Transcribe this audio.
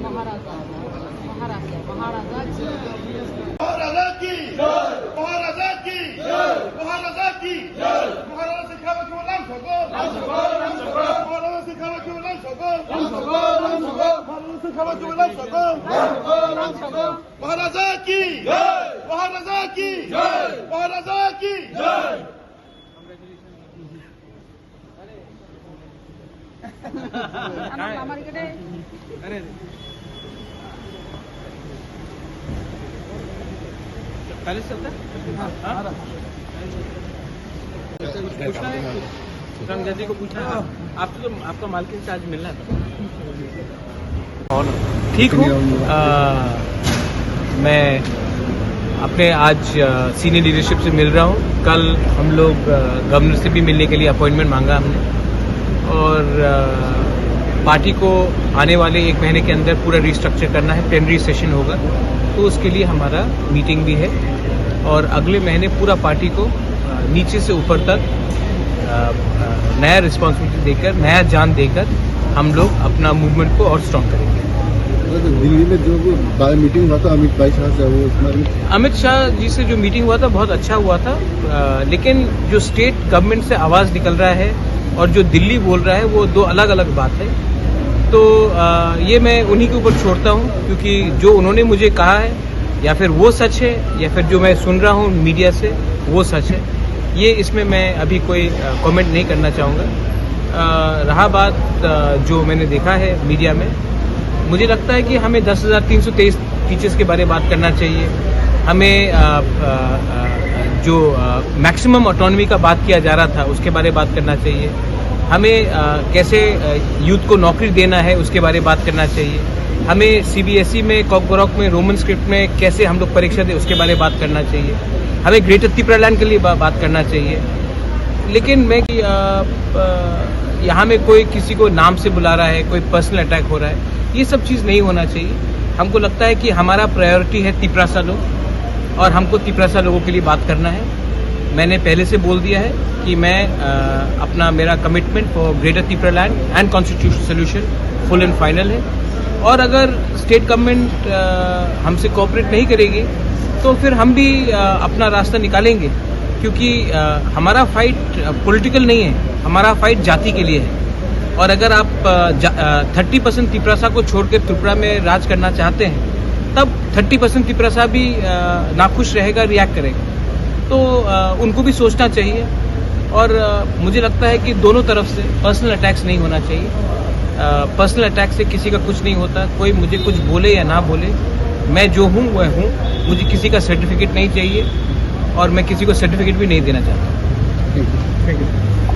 महाराजा महाराजा महाराजा महाराजा की महाराजा की महाराजा की महाराजा सिखावा क्यों नाम सको महाराजा सिखावा क्यों नाम सको महाराजा सिखावा क्यों नाम सको महाराजा की महाराजा की महाराजा की अरे पहले से चलता है? पूछना है रंगजा जी को पूछना है आपसे तो आपका मालकिन से आज मिलना था। ठीक हूँ मैं अपने आज सीनियर लीडरशिप से मिल रहा हूँ। कल हम लोग गवर्नर से भी मिलने के लिए अपॉइंटमेंट मांगा हमने और पार्टी को आने वाले 1 महीने के अंदर पूरा रिस्ट्रक्चर करना है। प्लेनरी सेशन होगा तो उसके लिए हमारा मीटिंग भी है और अगले महीने पूरा पार्टी को नीचे से ऊपर तक नया रिस्पॉन्सिबिलिटी देकर नया जान देकर हम लोग अपना मूवमेंट को और स्ट्रॉन्ग करेंगे। दिल्ली में जो मीटिंग हुआ था अमित भाई शाह से, वो अमित शाह जी से जो मीटिंग हुआ था बहुत अच्छा हुआ था, लेकिन जो स्टेट गवर्नमेंट से आवाज़ निकल रहा है और जो दिल्ली बोल रहा है वो 2 अलग अलग बात है। तो ये मैं उन्हीं के ऊपर छोड़ता हूँ क्योंकि जो उन्होंने मुझे कहा है या फिर वो सच है या फिर जो मैं सुन रहा हूँ मीडिया से वो सच है, ये इसमें मैं अभी कोई कमेंट नहीं करना चाहूँगा। रहा बात जो मैंने देखा है मीडिया में, मुझे लगता है कि हमें 10,323 टीचर्स के बारे में बात करना चाहिए। हमें जो मैक्सिमम ऑटोनॉमी का बात किया जा रहा था उसके बारे में बात करना चाहिए। हमें कैसे यूथ को नौकरी देना है उसके बारे में बात करना चाहिए। हमें सीबीएसई में कॉकबॉरोक में रोमन स्क्रिप्ट में कैसे हम लोग परीक्षा दें उसके बारे में बात करना चाहिए। हमें ग्रेटर त्रिपुरालैंड के लिए बात करना चाहिए। लेकिन मैं यहाँ में कोई किसी को नाम से बुला रहा है, कोई पर्सनल अटैक हो रहा है, ये सब चीज़ नहीं होना चाहिए। हमको लगता है कि हमारा प्रायोरिटी है तिपरासा लोग और हमको तिपरासा लोगों के लिए बात करना है। मैंने पहले से बोल दिया है कि मैं अपना मेरा commitment for greater Tripuraland and constitutional solution full and final है और अगर स्टेट गवर्नमेंट हमसे कोऑपरेट नहीं करेगी तो फिर हम भी अपना रास्ता निकालेंगे क्योंकि हमारा फाइट पॉलिटिकल नहीं है, हमारा फाइट जाति के लिए है। और अगर आप 30% तिपरासा को छोड़ के त्रिपुरा में राज करना चाहते हैं तब 30% तिपरासा भी नाखुश रहेगा, रिएक्ट करेगा। तो उनको भी सोचना चाहिए और मुझे लगता है कि दोनों तरफ से पर्सनल अटैक्स नहीं होना चाहिए। पर्सनल अटैक से किसी का कुछ नहीं होता। कोई मुझे कुछ बोले या ना बोले, मैं जो हूँ वह हूँ। मुझे किसी का सर्टिफिकेट नहीं चाहिए और मैं किसी को सर्टिफिकेट भी नहीं देना चाहता। Thank you.